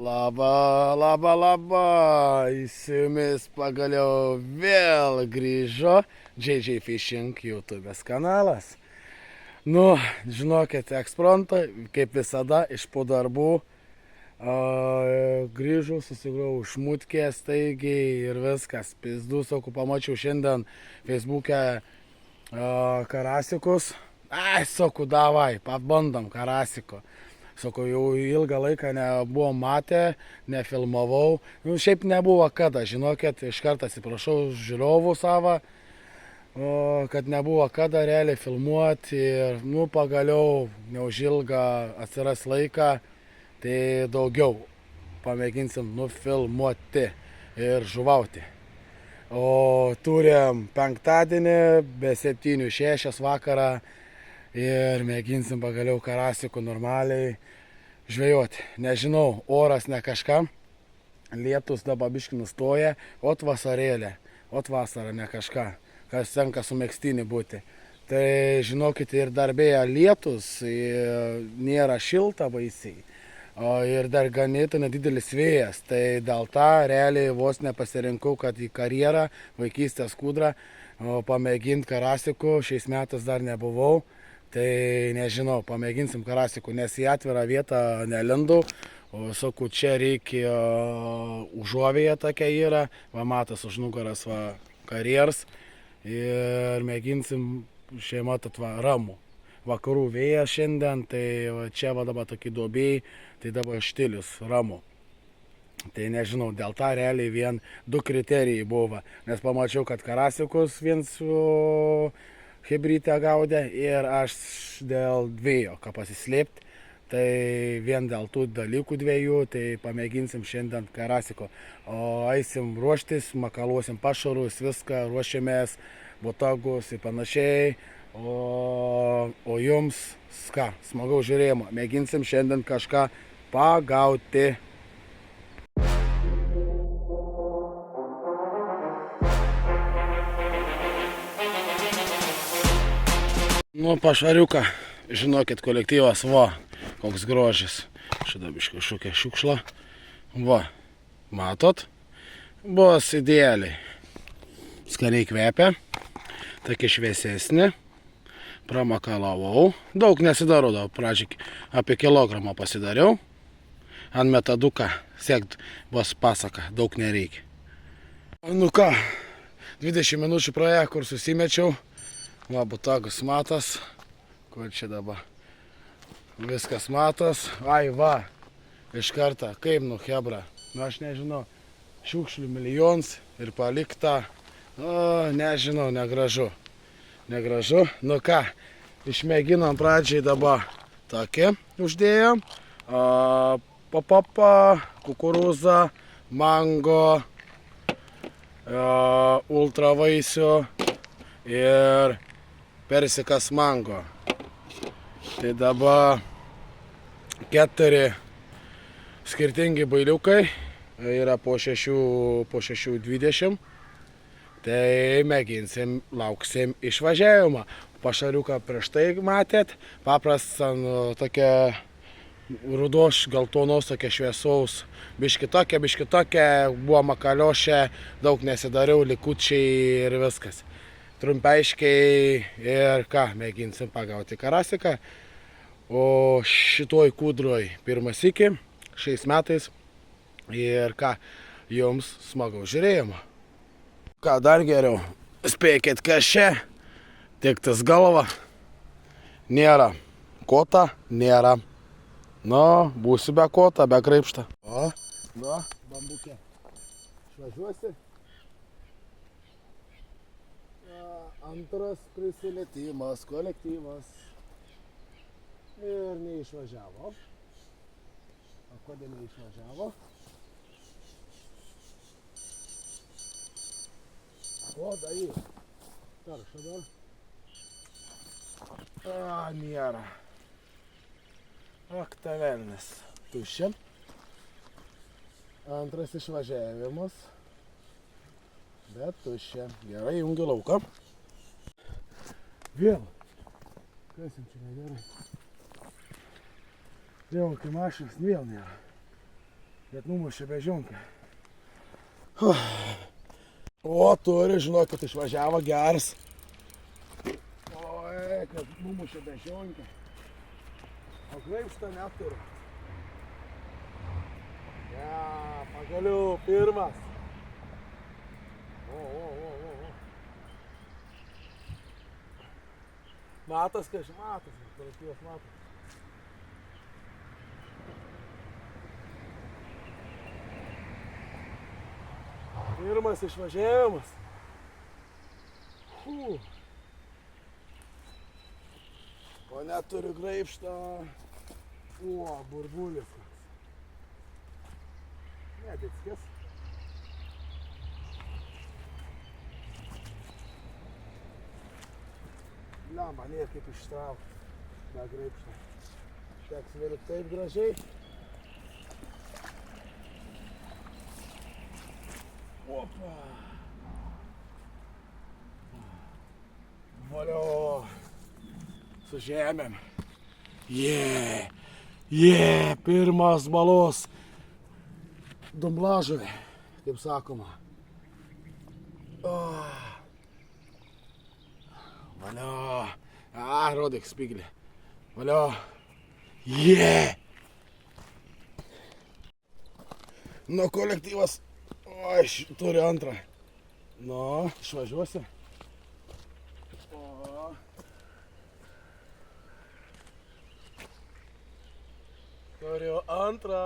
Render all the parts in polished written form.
Labą, su jumis pagaliau vėl grįžo JJ Fishing YouTube'ės kanalas. Nu, žinokit, ekspromtą, kaip visada, iš po darbų grįžau, susigrau šmutkės staigiai ir viskas. Pizdu, sakau, pamačiau šiandien Facebook'e karasikus. Ai, sakau, davai, pabandom karasiko. Sakau, jau ilgą laiką nebuvom matę, nefilmavau. Nu, šiaip nebuvo kada, žinokit, iš karto atsiprašau žiūrovų savo, kad nebuvo kada realiai filmuoti ir, nu, pagaliau neužilgą atsiras laiką, tai daugiau pamėginsim nufilmuoti ir žuvauti. O turim penktadienį, be 7:06 vakarą. Ir mėginsim pagaliau karasikų normaliai žvejoti. Nežinau, oras ne kažkam, lietus dabar biškį nustoja, ot vasarėlė, ot vasara ne kažką, kas tenka su megztiniu būti. Tai žinokit, ir darbėje lietus, nėra šilta baisiai, ir dar ganėtinai didelis vėjas. Tai dėl to realiai vos nepasirinkau, kad į karjerą, vaikystės kūdrą, pamėginti karasikų, šiais metais dar nebuvau. Tai nežinau, pamėginsim karasikų, nes į atvirą vietą nelindau. O sakau, čia reikia užuovėje tokia yra, va matas už nugaras va karjeras. Ir mėginsim šeima tatva ramų. Vakarų vėjas šiandien, tai va, čia va dabar tokie duobėjai, tai dabar štilius ramų. Tai nežinau, dėl to realiai vien 2 kriterijai buvo, nes pamačiau, kad karasikus viens hebrytę gaudė ir aš dėl 2, ką pasislėpti. Tai vien dėl tų dalykų 2, tai pamėginsim šiandien karasiko. O eisim ruoštis, makaluosim pašarus, viską, ruošiamės, botagus ir panašiai. O jums, ką, smagaus žiūrėjimo. Mėginsim šiandien kažką pagauti. Nu, pašariuką, žinokit, kolektyvas, va, koks grožis. Šitą biškai kažkokia šiukšla. Va, matot? Bus idealiai. Skaniai kvepia, tokia šviesesnė. Pramakalavau. Daug nesidarau, pradžiai apie kilogramą pasidariau. Ant metaduką, siekt, bus pasaka, daug nereikia. Nu ką, 20 minučių praėjo, kur susimečiau. Va, botagas matas, kur čia dabar viskas matas. Ai, va, iš karto, kaip nu hebra, nu aš nežinau, šiukšlių milijonus ir palikta, nežinau, negražu, negražu. Nu ką, išmėginom pradžiai dabar tokį uždėjom, papapa, kukurūza, mango, ultravaisių ir persikas mango. Tai dabar 4 skirtingi bailiukai, yra po 6:20. Tai mėginsim, lauksim išvažiavimą. Pašariuką prieš tai matėt, paprastą tokia rudos, geltonos, tokia šviesaus, biški tokia, buvo makaliošė, daug nesidariau, likučiai ir viskas. Trumpaiškiai ir ką, mėginsim pagauti karasiką. O šitoj kūdroj pirmas iki, šiais metais. Ir ką, jums smagaus žiūrėjimo. Ką dar geriau, spėkit, kas čia, tik tas galva. Nėra kota, nėra. Nu, būsiu be kota, be graibštą. O, nu, bambukė. Išvažiuosi. Antras prisilietimas, kolektyvas. Ir neišvažiavo. O kodėl neišvažiavo? O, daį. Tarša dar. Nėra. Ak, tavelnis. Tuščia. Antras išvažiavimas. Bet tuščia. Gerai, jungiu lauką. Vėl. Kas jums čia negerai? Vėl kai mašinas vėl nėra. Bet numušė bežionkę. O, turi, žinokit, išvažiavo geras. Oi, kad numušė bežionkę. O graibštą neturi. Ja, pagaliau, pirmas. O. Matas, matas, kolektyvas matas. Pirmas išvažiavimas. O neturiu graibštą. O, burbulis. Nedickis. Lemba, nėra kaip ištraukti. Be graibštą. Teks vėliau taip gražiai. Opa. Valio. Su žemėm. Pirmas balos. Dumblažuvė, kaip sakoma. Valio. Rodyk spiglį. Valio. Nu, kolektyvas. Oi, turi antrą. Nu, išvažiuosi. O. Turiu antrą.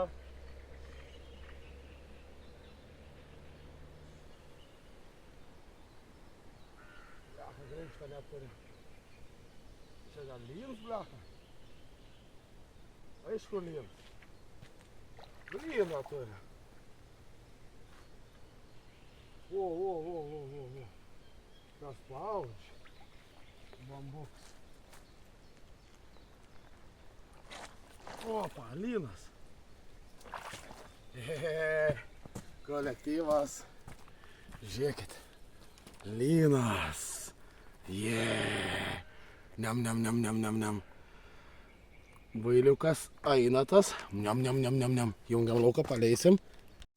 Blecha, graibštą neturi. Čia gal lyns, blecha? Aišku, lyns. Lyną turi. O. Kas spaudžia. Bambuks. Opa, lynas. Kolektyvas. Žiūrėkit. Lynas. Niam. Vailiukas ainatas. Niam. Jungiam lauką, paleisim.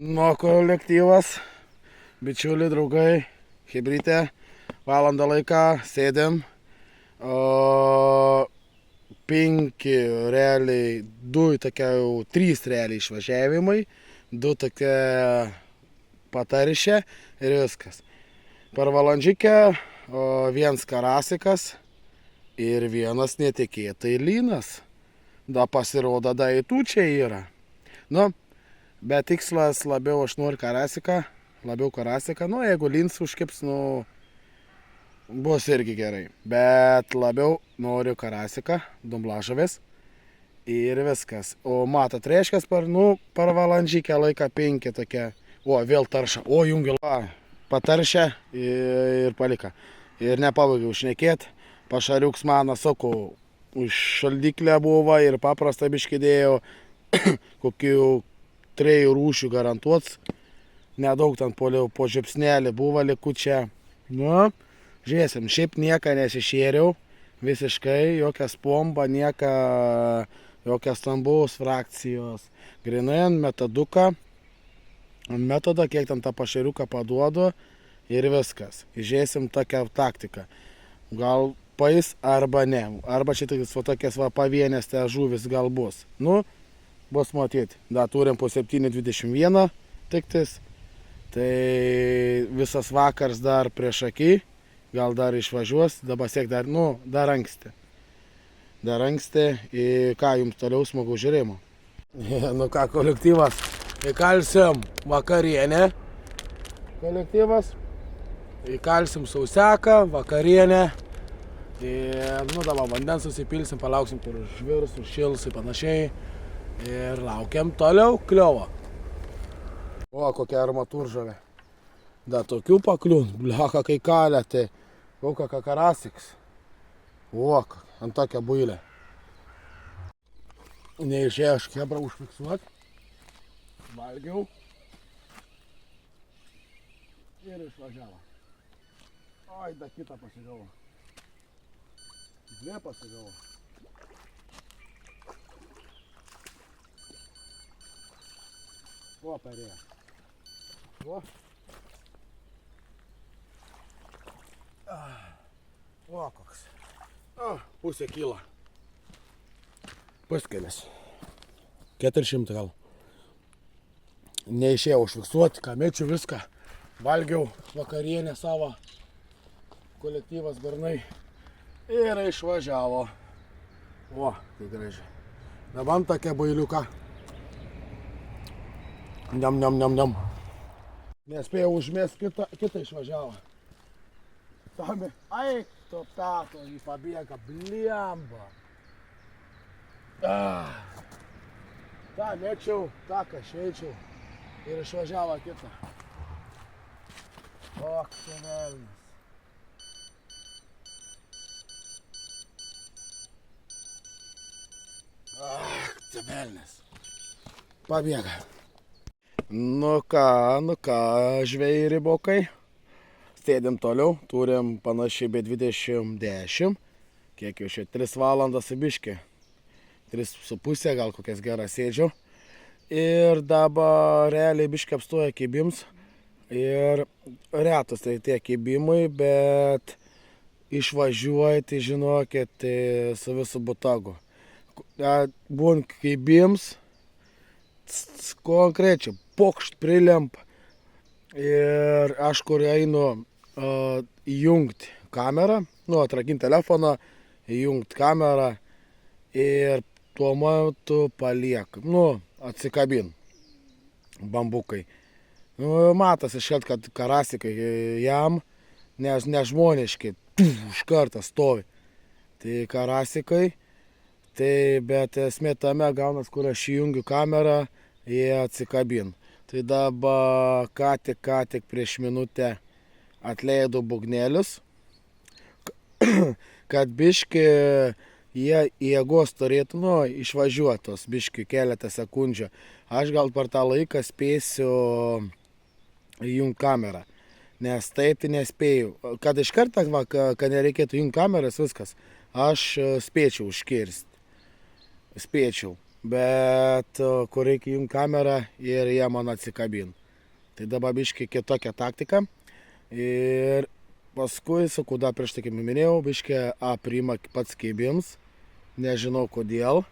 Nu, kolektyvas. Bičiuliai, draugai, chebrytė, valandą laiką sėdėm. 5 realiai, 2 tokie jau 3 realiai išvažiavimai, 2 tokie patarišė ir viskas. Per valandžikę 1 karasikas ir 1 netikėtai lynas. Da pasirodo, da į tų čia yra. Nu, bet tikslas labiau aš noriu karasiką. Labiau karasiką, nu jeigu lyns užkips, nu bus irgi gerai. Bet labiau noriu karasiką, dumblažuvės ir viskas. O matot, reiškia per valandžikę laiką 5 tokia. O, vėl tarša, o jungiu, pataršę ir palika. Ir nepabaigiau šnekėti, pašariuks mano, sakau, už šaldyklę buvo ir paprastą biškidėjau, kokių 3 rūšių garantuots. Nedaug ten po žiupsnelį buvo likučia. Nu, žiūrėsim, šiaip nieką nesišėriau. Visiškai, jokia spomba, jokia stambaus frakcijos. Grinai ant metoduką. Ant metodo, kiek ten tą pašeriuką paduodu ir viskas. Žiūrėsim tokią taktiką. Gal pais arba ne. Arba šitas tokias pavienės te žuvis gal bus. Nu, bus matyti. Da, turim po 7:21 tiktis. Tai visas vakars dar prieš akį, gal dar išvažiuos, dabar siek dar anksti. Dar anksti, ką jums toliau smagu žiūrėjimo. Nu ką, kolektyvas, įkalsim vakarienę. Kolektyvas, įkalsim sauseką, vakarienę. Ir, dabar vandens susipilsim, palauksim, kur užvirs, užšils ir panašiai. Ir laukiam toliau kliovo. O, kokia armatūržavė. Da tokių pakliūn, blecha kai kalė, tai kokia karasiks. O, ant tokia builė. Neišėjo aš kebrą užfiksuot. Valgiau. Ir išvažiavo. Oi, da kitą pasigavo. 2 pasigavo. O, parėjo. O. O, koks. O, pusė kyla. Puskelis. 400 gal. Neišėjau užfiksuoti, kamečių viską. Valgiau vakarienę savo. Kolektyvas bernai. Ir išvažiavo. O, tai gražiai. Dabar tokia bailiuka. Niam. Nespėjau užmės, kitą išvažiavo. Tomi, eik, to tato, jį pabėga, bliamba. Ta mečiau, tą kašeičiau ir išvažiavo kitą. Ok, tai velnis. Tai velnis. Pabėga. Nu ką, žvejai ribokai. Sėdim toliau, turim panašiai be 20:10. Kiek jau čia 3 valandas į biškį. 3,5 gal kokias geras sėdžiu. Ir dabar realiai biškį apstoja kibims. Ir retus tai tie kibimai, bet išvažiuoja, tai žinokit, tai su visu botagu. Būn kibims, konkrečiai, pokšt prilemp. Ir aš kur einu įjungti kamerą, atrakinti telefoną, įjungti kamerą ir tuo metu paliek, atsikabin bambukai. Matas iškart, kad karasikai jam, nes nežmoniški, iš karto stovi. Tai karasikai, tai bet esmė tame gaunas, kur aš įjungiu kamerą, jie atsikabin. Tai dabar ką tik prieš minutę atleidau bugnelius, kad biški jie jėgos turėtų išvažiuotos biški keletą sekundžių. Aš gal per tą laiką spėsiu įjungti kamerą, nes taip tai nespėjau. Kad iš karto, kad nereikėtų įjungti kameras, viskas, aš spėčiau užkirsti. Spėčiau. Bet kur reikia įjungti kamerą ir jie man atsikabin. Tai dabar biški kitokia taktika. Ir paskui, sakau, dar prieš tai, kaip minėjau, biški aprima pats kibims. Nežinau kodėl.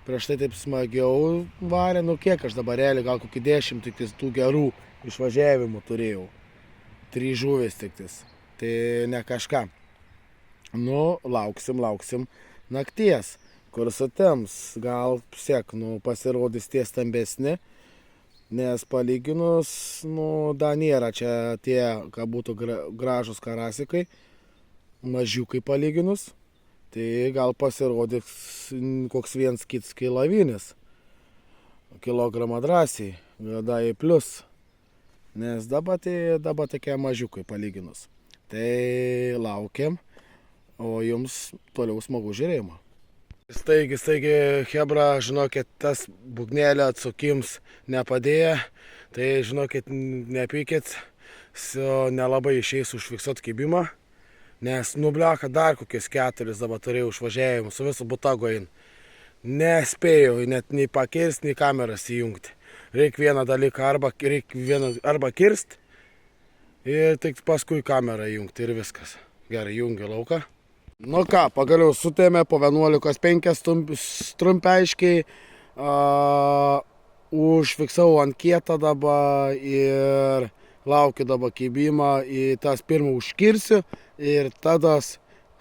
Prieš tai taip smagiau varė, kiek aš dabar realiai, gal kokį 10 tik tų gerų išvažiavimų turėjau. 3 žuvės tik tais. Tai ne kažką. Lauksim nakties. Kur sutems, gal pasirodys tie stambesni, nes palyginus, dar nėra čia tie, ką būtų gražus karasikai, mažiukai palyginus, tai gal pasirodys koks viens kits kilovinis, kilogramą drąsiai, gal į plius, nes dabar tokie mažiukai palyginus. Tai laukiam, o jums toliau smagu žiūrėjimo. Staigi, hebra, žinokit, tas bugnelio atsukims nepadėjo, tai žinokit, nepykit, nelabai išeis užfiksuoti kibimą, nes nubliaka dar kokius 4 dabar turėjau išvažiavimų, su visu botagu einu. Nespėjau net nei pakirsti, nei kameras įjungti. Reikia vieną dalyką arba kirsti ir tik paskui kamerą įjungti ir viskas. Gerai, jungiu lauką. Pagaliau sutėmė po 11:05 trumpaiškiai, užfiksau ant kietą dabar ir laukiu dabar kibimą, į tas pirmą užkirsiu ir tada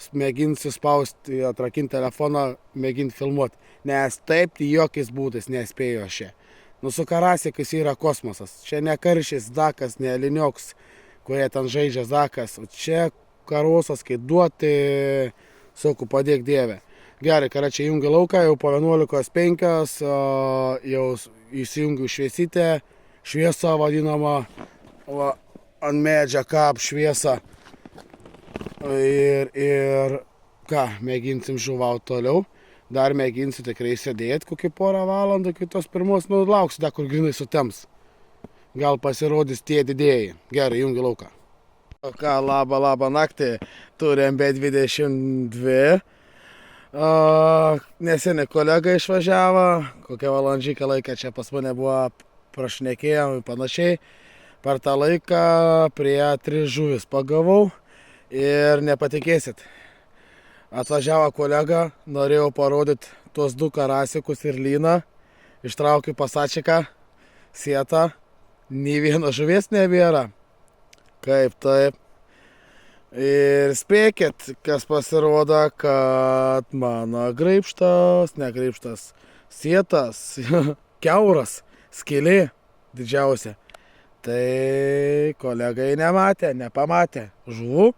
mėginsiu spausti, atrakinti telefoną, mėginti filmuoti, nes taip tai jokiais būdais nespėjo aš čia. Su karasikais yra kosmosas, čia ne karšis zakas, ne linioks, kurie ten žaidžia zakas, o čia karosas, kai duoti, sakau, padėk Dieve. Gerai, čia jungiu lauką, jau po 11:05, jau įsijungiu šviesytę, šviesą vadinamą, ant medžio kap šviesą. Ir mėginsim žuvauti toliau. Dar mėginsiu tikrai sėdėti kokį porą valandų, iki tos pirmos, lauksiu dar, kur grinai sutems. Gal pasirodys tie didėjai. Gerai, jungiu lauką. Labą naktį, turim be 22. Neseniai kolega išvažiavo, kokią valandžiką laiką čia pas mane buvo prašnekėjom ir panašiai. Per tą laiką prie 3 žuvis pagavau ir nepatikėsit. Atvažiavo kolega, norėjau parodyti tuos 2 karasikus ir lyną. Ištraukiu pasačiką, sietą, nei vieno žuvies nebėra. Kaip taip. Ir spėkit, kas pasirodo, kad mano graibštas, ne graibštas, sietas, kiauras, skylė didžiausia. Tai kolegai nematė, nepamatė žuvų.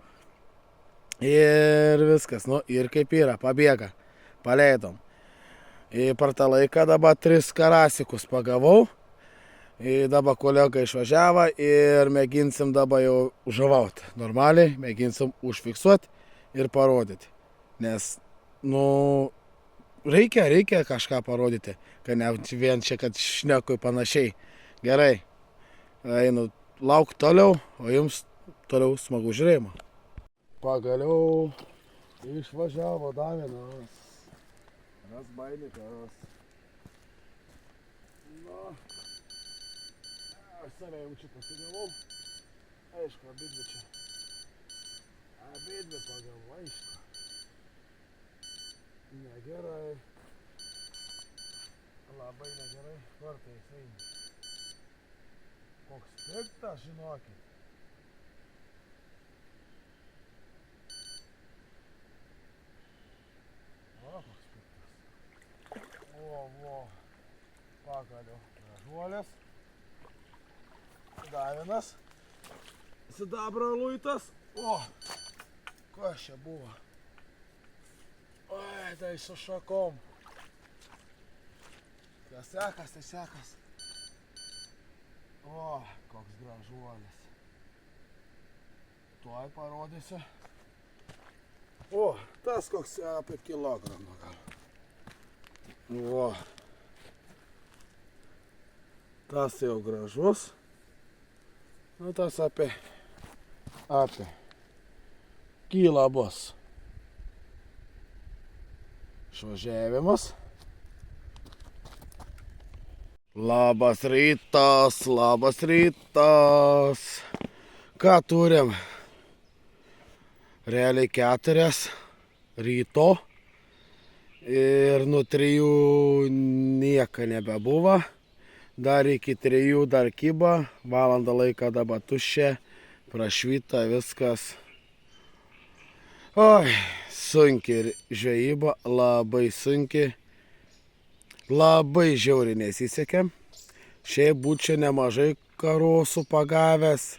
Ir viskas, nu ir kaip yra, pabėga, paleidom. Ir per tą laiką dabar 3 karasikus pagavau. Ir dabar kolega išvažiavo ir mėginsim dabar jau žuvauti. Normaliai mėginsim užfiksuoti ir parodyti. Nes, nu, reikia kažką parodyti, kad ne vien čia, kad šnekui panašiai. Gerai, einu lauk toliau, o jums toliau smagu žiūrėjimo. Pagaliau išvažiavo Davinas. Razbainikas. Na, aš save jau čia pasigavau. Aišku, abidvi čia. Abidvi pagavau, aišku. Negerai. Labai negerai. Kartais eina. Koks piktas, žinokit. O, koks piktas. O, pagaliau. Gražuolės. Davinas. Sidabro luitas. O, kas čia buvo? Oi, tai su šakom. Kas sekas, tai sekas. O, koks gražuolis. Tuoj parodysiu. O, tas koks apie kilogramą gal. O. Tas jau gražus. Nu, tas apie kilą bus. Išvažiavimas. Labas rytas, labas rytas. Ką turim? Realiai 4 ryto. Ir nuo 3 nieko nebebuvo. Dar iki 3 dar kyba. Valandą laiką dabar tuščia. Prašvyta viskas. Oi, sunki žvejyba, labai sunki. Labai žiauriai nesisekė. Šiaip būčiau nemažai karosų pagavęs.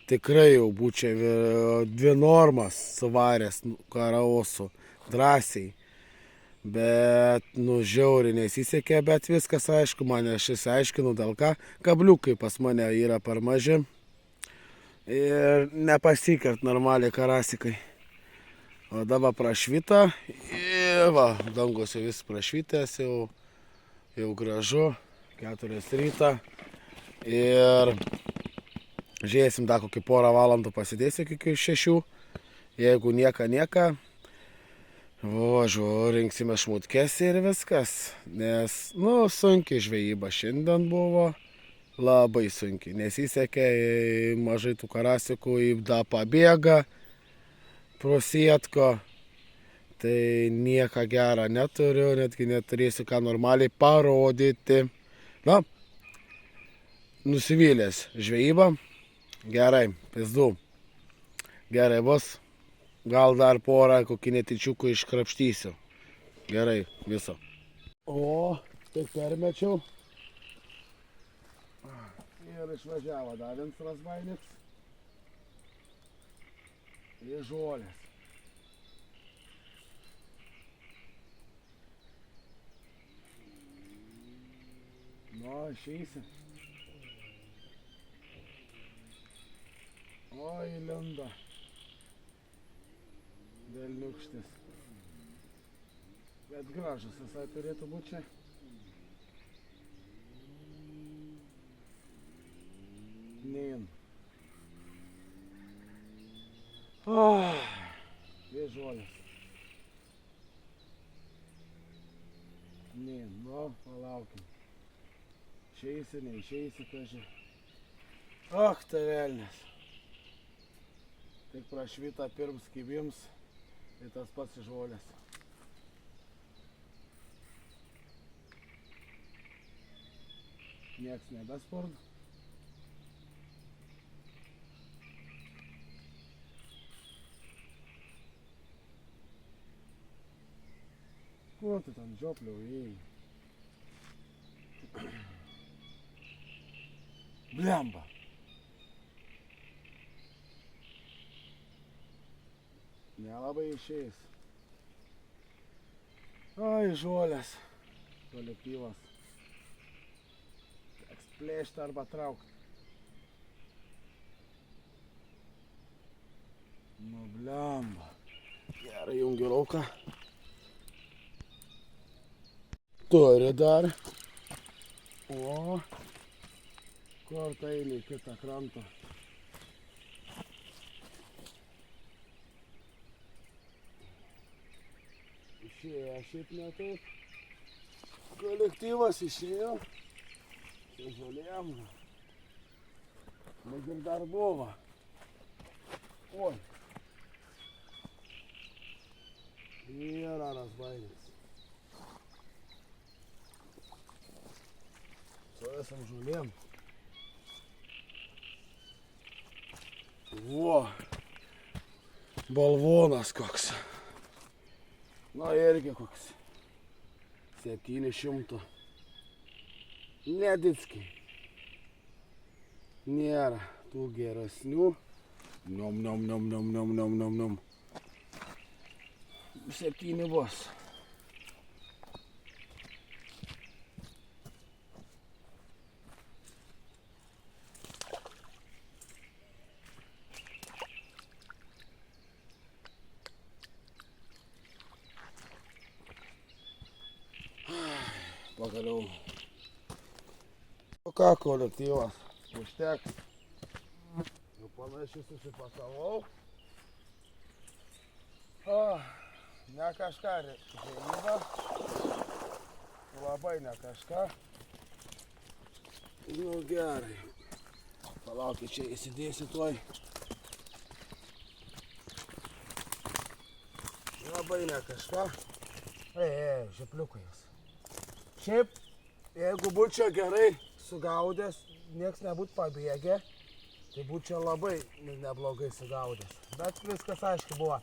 Tikrai jau būčiau 2 normas suvaręs karosų. Drąsiai. Bet, nu, žiauriai nesisekė, bet viskas aišku, mane aš išsiaiškinu dėl ką. Kabliukai pas mane yra per maži. Ir nepasikart normaliai karasikai. O dabar prašvita. Ir va, dangus jau vis prašvitęs, jau gražu. 4 rytą. Ir žiūrėsim dar kokį porą valandų pasidėsiu iki 6. Jeigu nieka. Važiuoju, rinksime šmutkes ir viskas. Nes, nu, sunki žvejyba šiandien buvo. Labai sunki. Nesisekė, mažai tų karasikų įda pabėga pro sietko. Tai nieko gero neturiu, netgi neturėsiu ką normaliai parodyti. Na, nusivylęs žvejyba. Gerai, pizdu. Gerai bus. Gal dar porą kokį netyčiukų iškrapštysiu. Gerai, viso. O, tik permečiau. Ir išvažiavo dar vienas razbainis. Ir žolės. Nu, išeisi. Oi, lenda. Delniukštis. Bet gražus visai turėtų būti čia. Nein. Vėžuolės. Nein, nu, palaukim. Išeisi, neišeisi, kaži. Och, tai velnis. Tik prašvita pirms kibims, tai tas pats žolės. Nieks nebespurda. Ko tu ten žiopliauji? Blemba. Nelabai išeis. Ai, žolės. Kolektyvas. Teks plėšti arba traukti. Nu, blemba. Gerai, jungiu lauką. Turi dar. O, kur tai eina į kitą krantą. Išėjo šiaip ne taip. Kolektyvas išėjo. Su žolėm. Bet ir dar buvo. Oi. Yra razbainis. Su esam žolėm. Vo. Balvonas koks. Na irgi koks. 700. Nedickiai. Nėra tų geresnių. Nom. 7 bus. Pagaliau. O ką kolektyvas? Užteks. Jau panašiai susipakavau. Ne kažką žvejyba. Labai ne kažką. Nu gerai. Palaukit, čia įsidėsiu tuoj. Labai ne kažką. Žepliukai jos. Šiaip, jeigu būčiau gerai sugaudęs, nieks nebūt pabėgę, tai būčiau labai neblogai sugaudęs. Bet viskas aišku buvo.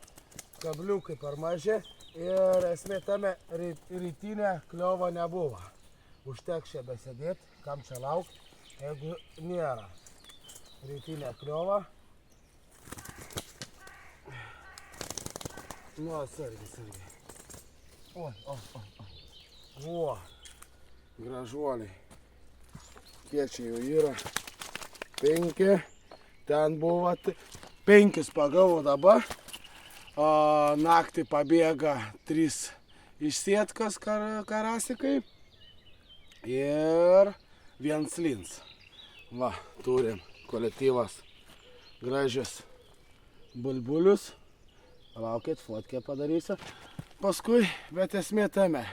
Kabliukai per maži ir esmė tame rytinė kliova nebuvo. Užteks čia besėdėti, kam čia laukti, jeigu nėra rytinė kliova. Nu, atsargiai. Oi. Gražuoliai. Kiek čia jau yra? 5. Ten buvo 5 pagavau dabar. Naktį pabėga 3 iš sietkos karasikai. Ir 1 lins. Va, turim kolektyvas gražius bulbulius. Palaukit, fotkę padarysiu. Paskui, bet esmė tame.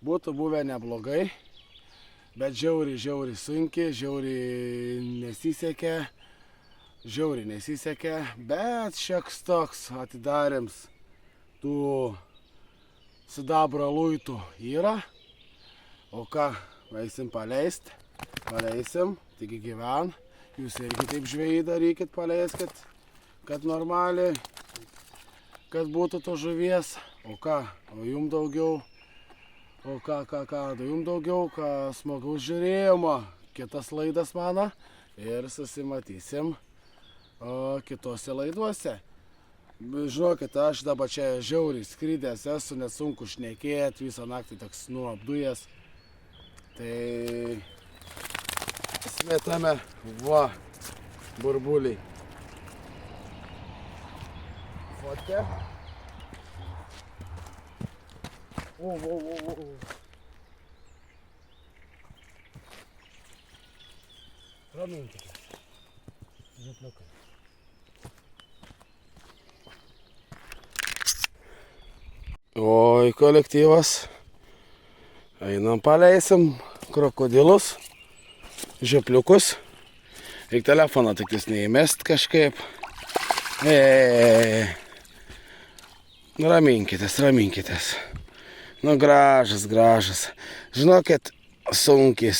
Būtų buvę neblogai. Bet žiauriai sunkiai, žiauriai nesisekė, bet šieks toks atidarėms tų sidabro luitų yra. O ką, eisim paleisti, taigi gyven, jūs irgi taip žvejai darykit, paleiskit, kad normaliai, kad būtų to žuvies. O ką, o jum daugiau. O ką, jums daugiau, smagaus žiūrėjimo, kitas laidas mano ir susimatysim kitose laiduose. Žinokit, aš dabar čia žiauriai skridęs esu, nesunku šnekėti, visą naktį toks apdujęs. Tai esmė tame, va, burbuliai. Fotke. O. Raminkite. Žepliukai. Oi, kolektyvas. Einam paleisim krokodilus. žiupliukus. Reikia telefoną tokius neįmest kažkaip. Raminkitės. Nu, gražas. Žinokit, sunki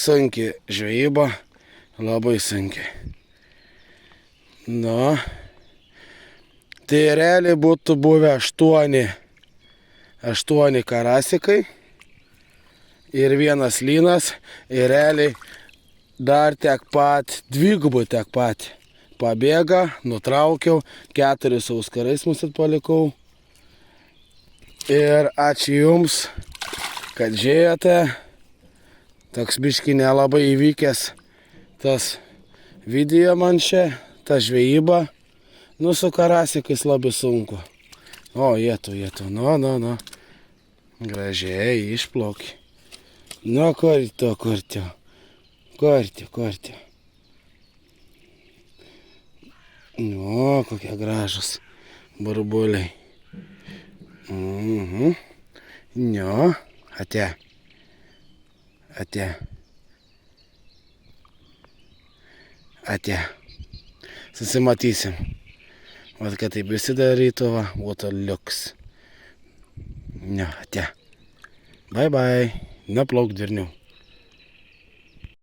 žvejyba, labai sunki. Nu, tai realiai būtų buvę 8 karasikai ir 1 lynas ir realiai dar dvigubai tiek pat pabėga, nutraukiau, 4 su auskarais mūsų palikau. Ir ačiū Jums, kad žiūrėjote. Toks biški nelabai įvykęs tas video man čia, ta žvejyba. Nu, su karasikais labai sunku. O, jėtų. Nu. Gražiai išplaukė. Nu, kurtio. Nu, kokie gražus burbuliai. Nu, ate. Susimatysim. Vat, kad taip visi darytų, va, būtų liuks. Nu, ate. Bye. Neplauk, dirniau.